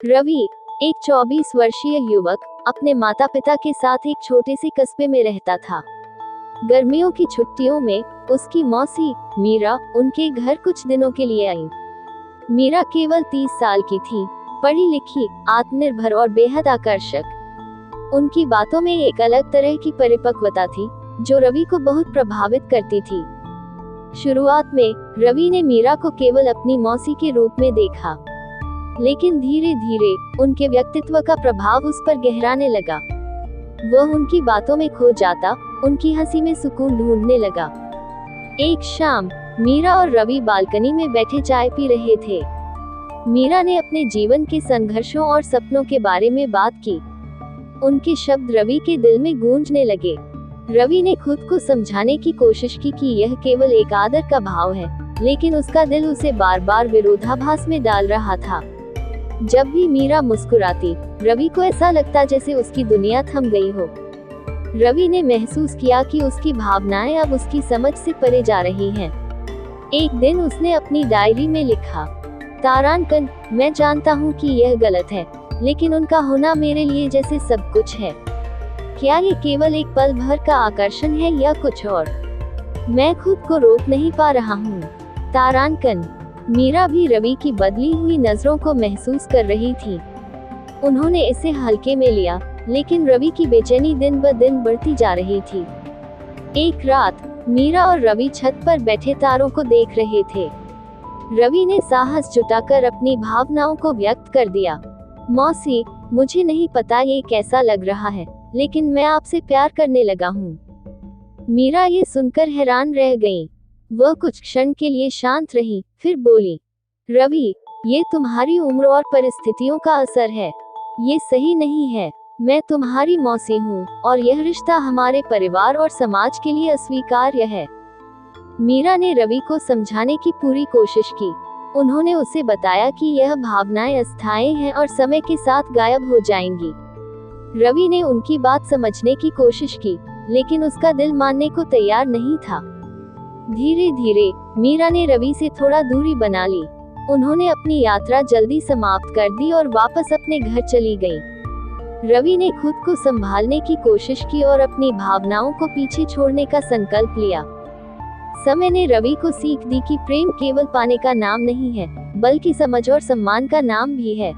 रवि, एक 24 वर्षीय युवक, अपने माता पिता के साथ एक छोटे से कस्बे में रहता था। गर्मियों की छुट्टियों में उसकी मौसी मीरा उनके घर कुछ दिनों के लिए आई। मीरा केवल 30 साल की थी, पढ़ी लिखी, आत्मनिर्भर और बेहद आकर्षक। उनकी बातों में एक अलग तरह की परिपक्वता थी जो रवि को बहुत प्रभावित करती थी। शुरुआत में रवि ने मीरा को केवल अपनी मौसी के रूप में देखा, लेकिन धीरे धीरे उनके व्यक्तित्व का प्रभाव उस पर गहराने लगा। वह उनकी बातों में खो जाता, उनकी हंसी में सुकून ढूंढने लगा। एक शाम मीरा और रवि बालकनी में बैठे चाय पी रहे थे। मीरा ने अपने जीवन के संघर्षों और सपनों के बारे में बात की। उनके शब्द रवि के दिल में गूंजने लगे। रवि ने खुद को समझाने की कोशिश की कि यह केवल एक आदर का भाव है, लेकिन उसका दिल उसे बार बार विरोधाभास में डाल रहा था। जब भी मीरा मुस्कुराती, रवि को ऐसा लगता जैसे उसकी दुनिया थम गई हो। रवि ने महसूस किया कि उसकी भावनाएं अब उसकी समझ से परे जा रही हैं। एक दिन उसने अपनी डायरी में लिखा, तारांकन, मैं जानता हूँ कि यह गलत है, लेकिन उनका होना मेरे लिए जैसे सब कुछ है। क्या ये केवल एक पल भर का आकर्षण है या कुछ और? मैं खुद को रोक नहीं पा रहा हूँ। तारांकन। मीरा भी रवि की बदली हुई नजरों को महसूस कर रही थी। उन्होंने इसे हल्के में लिया, लेकिन रवि की बेचैनी दिन ब दिन बढ़ती जा रही थी। एक रात मीरा और रवि छत पर बैठे तारों को देख रहे थे। रवि ने साहस जुटाकर अपनी भावनाओं को व्यक्त कर दिया। मौसी, मुझे नहीं पता ये कैसा लग रहा है, लेकिन मैं आपसे प्यार करने लगा हूँ। मीरा ये सुनकर हैरान रह गई। वह कुछ क्षण के लिए शांत रही, फिर बोली, रवि, ये तुम्हारी उम्र और परिस्थितियों का असर है। ये सही नहीं है। मैं तुम्हारी मौसी हूँ और यह रिश्ता हमारे परिवार और समाज के लिए अस्वीकार्य है। मीरा ने रवि को समझाने की पूरी कोशिश की। उन्होंने उसे बताया कि यह भावनाएं अस्थायी हैं और समय के साथ गायब हो जाएंगी। रवि ने उनकी बात समझने की कोशिश की, लेकिन उसका दिल मानने को तैयार नहीं था। धीरे धीरे मीरा ने रवि से थोड़ा दूरी बना ली। उन्होंने अपनी यात्रा जल्दी समाप्त कर दी और वापस अपने घर चली गई। रवि ने खुद को संभालने की कोशिश की और अपनी भावनाओं को पीछे छोड़ने का संकल्प लिया। समय ने रवि को सीख दी कि प्रेम केवल पाने का नाम नहीं है, बल्कि समझ और सम्मान का नाम भी है।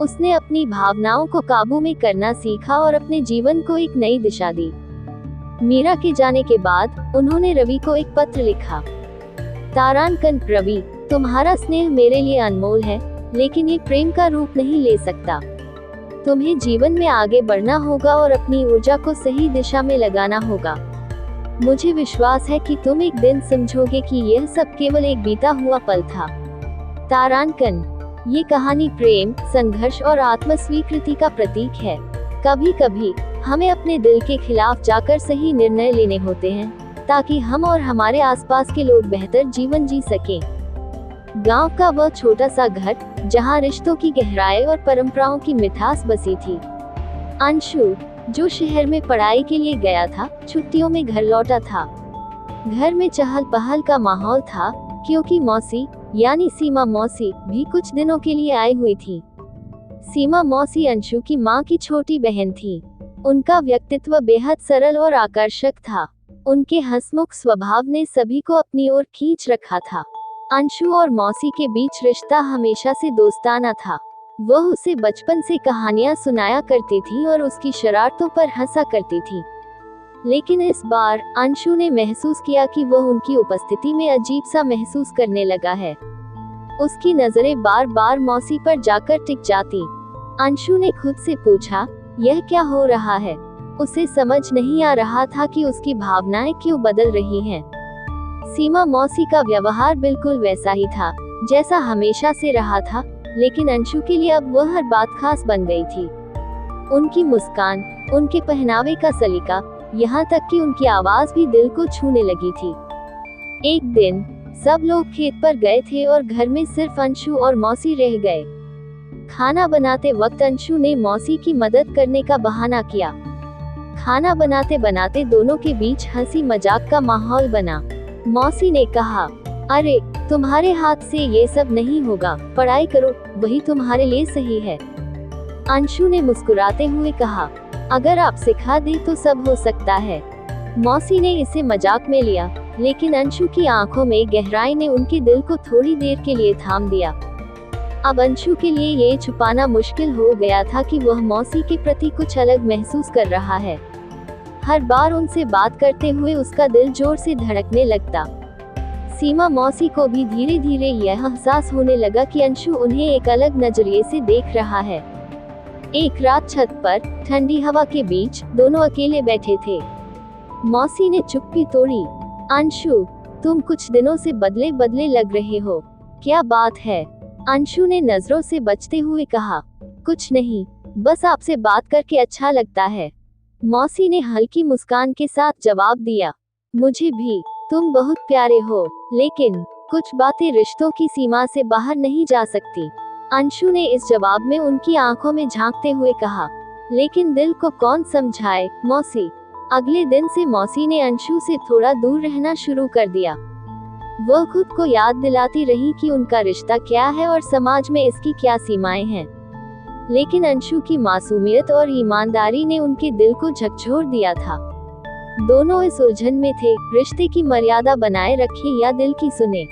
उसने अपनी भावनाओं को काबू में करना सीखा और अपने जीवन को एक नई दिशा दी। मीरा के जाने के बाद उन्होंने रवि को एक पत्र लिखा। तारांकन, रवि, तुम्हारा स्नेह मेरे लिए अनमोल है, लेकिन ये प्रेम का रूप नहीं ले सकता। तुम्हें जीवन में आगे बढ़ना होगा और अपनी ऊर्जा को सही दिशा में लगाना होगा। मुझे विश्वास है कि तुम एक दिन समझोगे कि यह सब केवल एक बीता हुआ पल था। तारांकन, ये कहानी प्रेम, संघर्ष और आत्मस्वीकृति का प्रतीक है। कभी कभी हमें अपने दिल के खिलाफ जाकर सही निर्णय लेने होते हैं, ताकि हम और हमारे आसपास के लोग बेहतर जीवन जी सकें। गांव का वह छोटा सा घर, जहां रिश्तों की गहराई और परंपराओं की मिठास बसी थी। अंशु, जो शहर में पढ़ाई के लिए गया था, छुट्टियों में घर लौटा था। घर में चहल पहल का माहौल था, क्योंकि मौसी यानी सीमा मौसी भी कुछ दिनों के लिए आई हुई थी। सीमा मौसी अंशु की माँ की छोटी बहन थी। उनका व्यक्तित्व बेहद सरल और आकर्षक था। उनके हंसमुख स्वभाव ने सभी को अपनी ओर खींच रखा था। अंशु और मौसी के बीच रिश्ता हमेशा से दोस्ताना था। वह उसे बचपन से कहानियां सुनाया करती थी और उसकी शरारतों पर हंसा करती थी। लेकिन इस बार अंशु ने महसूस किया कि वह उनकी उपस्थिति में अजीब सा महसूस करने लगा है। उसकी नजरें बार बार मौसी पर जाकर टिक जाती। अंशु ने खुद से पूछा, यह क्या हो रहा है? उसे समझ नहीं आ रहा था कि उसकी भावनाएं क्यों बदल रही हैं। सीमा मौसी का व्यवहार बिल्कुल वैसा ही था जैसा हमेशा से रहा था, लेकिन अंशु के लिए अब वह हर बात खास बन गई थी। उनकी मुस्कान, उनके पहनावे का सलीका, यहाँ तक कि उनकी आवाज भी दिल को छूने लगी थी। एक दिन सब लोग खेत पर गए थे और घर में सिर्फ अंशु और मौसी रह गए। खाना बनाते वक्त अंशु ने मौसी की मदद करने का बहाना किया। खाना बनाते बनाते दोनों के बीच हंसी मजाक का माहौल बना। मौसी ने कहा, अरे, तुम्हारे हाथ से ये सब नहीं होगा, पढ़ाई करो, वही तुम्हारे लिए सही है। अंशु ने मुस्कुराते हुए कहा, अगर आप सिखा दें तो सब हो सकता है। मौसी ने इसे मजाक में लिया, लेकिन अंशु की आंखों में गहराई ने उनके दिल को थोड़ी देर के लिए थाम दिया। अब अंशु के लिए ये छुपाना मुश्किल हो गया था कि वह मौसी के प्रति कुछ अलग महसूस कर रहा है। हर बार उनसे बात करते हुए उसका दिल जोर से धड़कने लगता। सीमा मौसी को भी धीरे धीरे यह एहसास होने लगा कि अंशु उन्हें एक अलग नजरिए से देख रहा है। एक रात छत पर ठंडी हवा के बीच दोनों अकेले बैठे थे। मौसी ने चुप्पी तोड़ी, अंशु, तुम कुछ दिनों से बदले बदले लग रहे हो, क्या बात है? अंशु ने नजरों से बचते हुए कहा, कुछ नहीं, बस आपसे बात करके अच्छा लगता है। मौसी ने हल्की मुस्कान के साथ जवाब दिया, मुझे भी, तुम बहुत प्यारे हो, लेकिन कुछ बातें रिश्तों की सीमा से बाहर नहीं जा सकती। अंशु ने इस जवाब में उनकी आंखों में झांकते हुए कहा, लेकिन दिल को कौन समझाए मौसी। अगले दिन से मौसी ने अंशु से थोड़ा दूर रहना शुरू कर दिया। वह खुद को याद दिलाती रही कि उनका रिश्ता क्या है और समाज में इसकी क्या सीमाएं हैं। लेकिन अंशु की मासूमियत और ईमानदारी ने उनके दिल को झकझोर दिया था। दोनों इस उलझन में थे, रिश्ते की मर्यादा बनाए रखे या दिल की सुने।